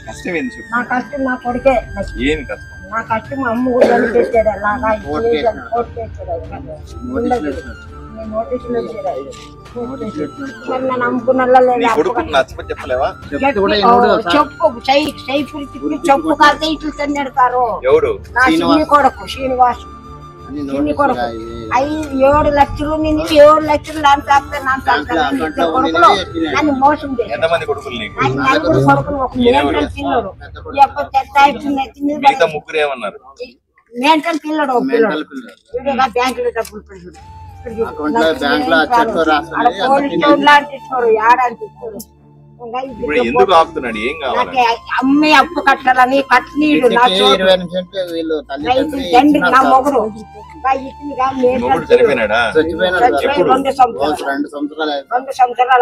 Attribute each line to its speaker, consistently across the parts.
Speaker 1: కష్టం ఏంది చెప్పు.
Speaker 2: నా కష్టం నా కొడుకే.
Speaker 1: ఏమి కష్టం?
Speaker 2: నా కష్టం అమ్మ కూడా చేసాడు. అలాగా కోర్టు చేసాడు. నోటీసులు వచ్చాడు. నన్ను నమ్ముకున్నలా
Speaker 1: చెప్పలేవా?
Speaker 2: చెప్పు చెప్పు కాదే ఇట్లు తన్నాడు.
Speaker 1: ఎవరు?
Speaker 2: కొడుకు శ్రీనివాస్. 7 లక్షలు నిన్ను 7 లక్షలు కొడుకులు నన్ను మోసం చేశారు.
Speaker 1: కొడుకులు ముగ్గురు ఏమన్నారు?
Speaker 2: మెంటల్ పిల్లడు బ్యాంకులో డబ్బులు పెడతాడు.
Speaker 1: ఎందుకు ఆపుతున్నాడు? ఏం కావాలి?
Speaker 2: అమ్మే అప్పు కట్టాలని కట్నీడు నా మొగుడు
Speaker 1: చనిపోయినాడా?
Speaker 2: 2 సంవత్సరాలు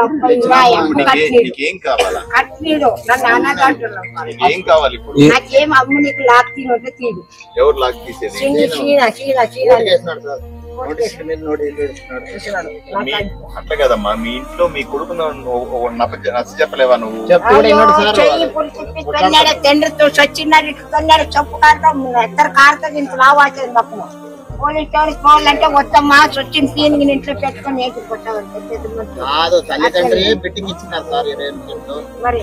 Speaker 2: అప్పు
Speaker 1: ఏం కావాలా?
Speaker 2: కట్నీడు నన్ను అన్నదాంట్లో
Speaker 1: ఏం కావాలి?
Speaker 2: నాకేం అమ్మ నీకు లాక్ తీయమంటే తీడు.
Speaker 1: ఎవరు లాక్ తీసేది? అట్లా కదమ్మా, మీ ఇంట్లో మీ కొడుకు నచ్చ చెప్పలేవా నువ్వు?
Speaker 2: తండ్రితో సచ్చినాడు ఇట్టుకున్నాడు. చెప్పు కాడతాం ఇద్దరు కాడతాం ఇంత లావాల్సింది తప్ప పోలీస్ స్టేషన్ పోవాలంటే వద్దమ్మా వచ్చిన తీని ఇంట్లో పెట్టుకుని ఏకి కొట్టాలి. మరి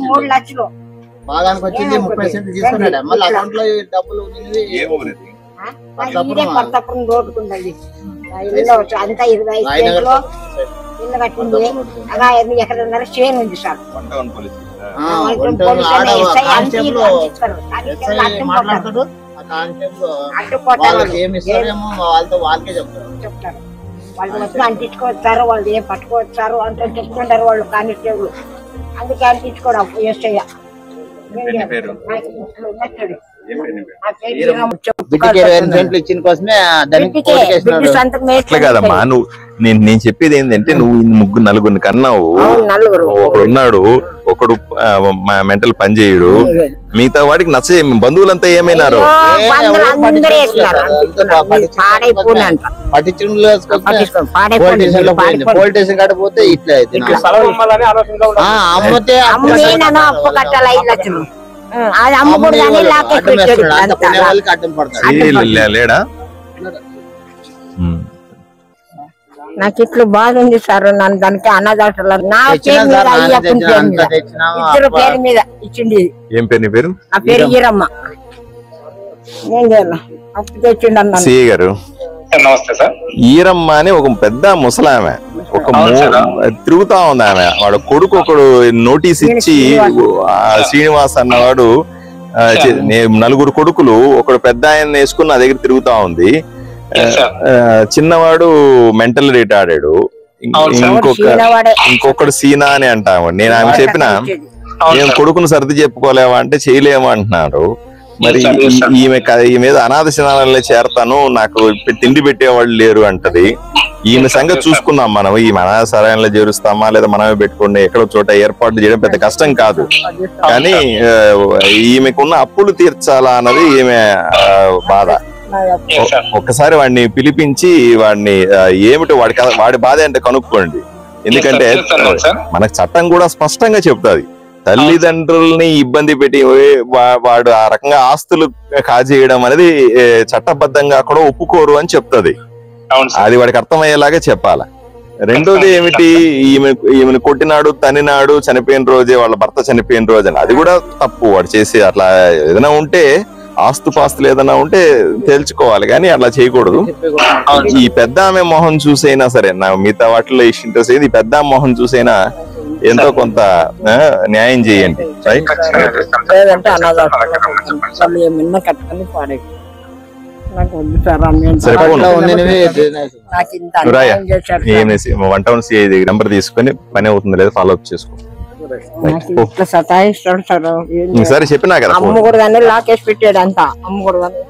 Speaker 2: 3 లక్షలు
Speaker 3: బాగానికి వచ్చింది. 30 సెంట్లు తీసుకున్నాడు. మళ్ళీ అకౌంట్ లో డబ్బులు
Speaker 2: కొత్తపురం రోడ్డుకుందండి. అంతా 25 సెంట్లు ఇల్లు కట్టింది. అలా ఎక్కడన్నారు చేను ఉంది సార్. చెప్తారు వాళ్ళు వచ్చి అంటించుకొచ్చారు. వాళ్ళు ఏం పట్టుకొచ్చారు అంటే చెప్తుంటారు వాళ్ళు కానిస్టేబుల్. అందుకే అంటించుకోవడం ఎస్ఐ
Speaker 1: అట్లా కదమ్మా. నేను చెప్పేది ఏంటంటే నువ్వు నలుగురిని కన్నావు. ఒకడున్నాడు, ఒకడు మెంటల్ పని చేయడు, మిగతా వాడికి నచ్చ. బంధువులంతా ఏమైనారు?
Speaker 3: పోలీస్ కాకపోతే ఇట్లా
Speaker 1: లేడా?
Speaker 2: నాకు ఇట్లు బాధ ఉంది సార్. నన్ను దానికి అన్నదాటలు నా పేరు మీద ఇద్దరు పేరు మీద ఇచ్చింది.
Speaker 1: ఏం పేరు? నీ పేరు?
Speaker 2: నా పేరు ఈరమ్మ. ఏం చేయాల అప్పు తెచ్చిండు అన్న
Speaker 1: గారు.
Speaker 4: నమస్తే సార్.
Speaker 1: ఈరమ్మ అని ఒక పెద్ద ముసలామె తిరుగుతా ఉంది. ఆమె వాడు కొడుకు ఒకడు నోటీస్ ఇచ్చి శ్రీనివాస్ అన్నవాడు 4 కొడుకులు ఒకడు పెద్ద ఆయన వేసుకుని నా దగ్గర తిరుగుతా ఉంది. చిన్నవాడు మెంటల్ రిటార్డెడ్, ఇంకొకడు సీనా అని అంటాము. నేను ఆమె చెప్పిన నేను కొడుకును సర్ది చెప్పుకోలేవా అంటే చేయలేము అంటున్నాడు. మరి ఈమె మీద అనాథ శరణాలయంలో చేరతాను, నాకు తిండి పెట్టేవాళ్ళు లేరు అంటది. ఈమె సంగతి చూసుకుందాం మనం. ఈమె అనాథ శరణాలయంలో చేరుస్తామా లేదా మనమే పెట్టుకుని ఎక్కడో చోట ఏర్పాటు చేయడం పెద్ద కష్టం కాదు. కానీ ఈమెకున్న అప్పులు తీర్చాలా అన్నది ఈమె బాధ. ఒక్కసారి వాడిని పిలిపించి వాడిని ఏమిటో వాడి బాధ అంటే కనుక్కోండి. ఎందుకంటే మనకు చట్టం కూడా స్పష్టంగా చెప్తాది, తల్లిదండ్రుల్ని ఇబ్బంది పెట్టి వాడు ఆ రకంగా ఆస్తులు కాజేయడం అనేది చట్టబద్ధంగా కూడా ఒప్పుకోరు అని చెప్తుంది. అది వాడికి అర్థమయ్యేలాగా చెప్పాల. రెండోది ఏమిటి, ఈమెను కొట్టినాడు, తనినాడు, చనిపోయిన రోజే వాళ్ళ భర్త చనిపోయిన రోజు అని అది కూడా తప్పు. వాడు చేసి అట్లా ఏదైనా ఉంటే ఆస్తుపాస్తులు ఏదైనా ఉంటే తేల్చుకోవాలి, కానీ అట్లా చేయకూడదు. ఈ పెద్ద ఆమె మొహం చూసైనా సరే, నా మిగతా వాటిలో ఇంట్రెస్ట్ ఈ పెద్ద మొహం చూసైనా ఎంతో కొంత న్యాయం చేయండి. వంట నెంబర్ తీసుకొని పని అవుతుంది లేదా ఫాలో అప్ చేసుకో.
Speaker 2: సతాయిస్తాడు సార్.
Speaker 1: సరే చెప్పినా కదా
Speaker 2: అమ్మకూడదని లాకేసి పెట్టాడు అంతా. అమ్మకూడదని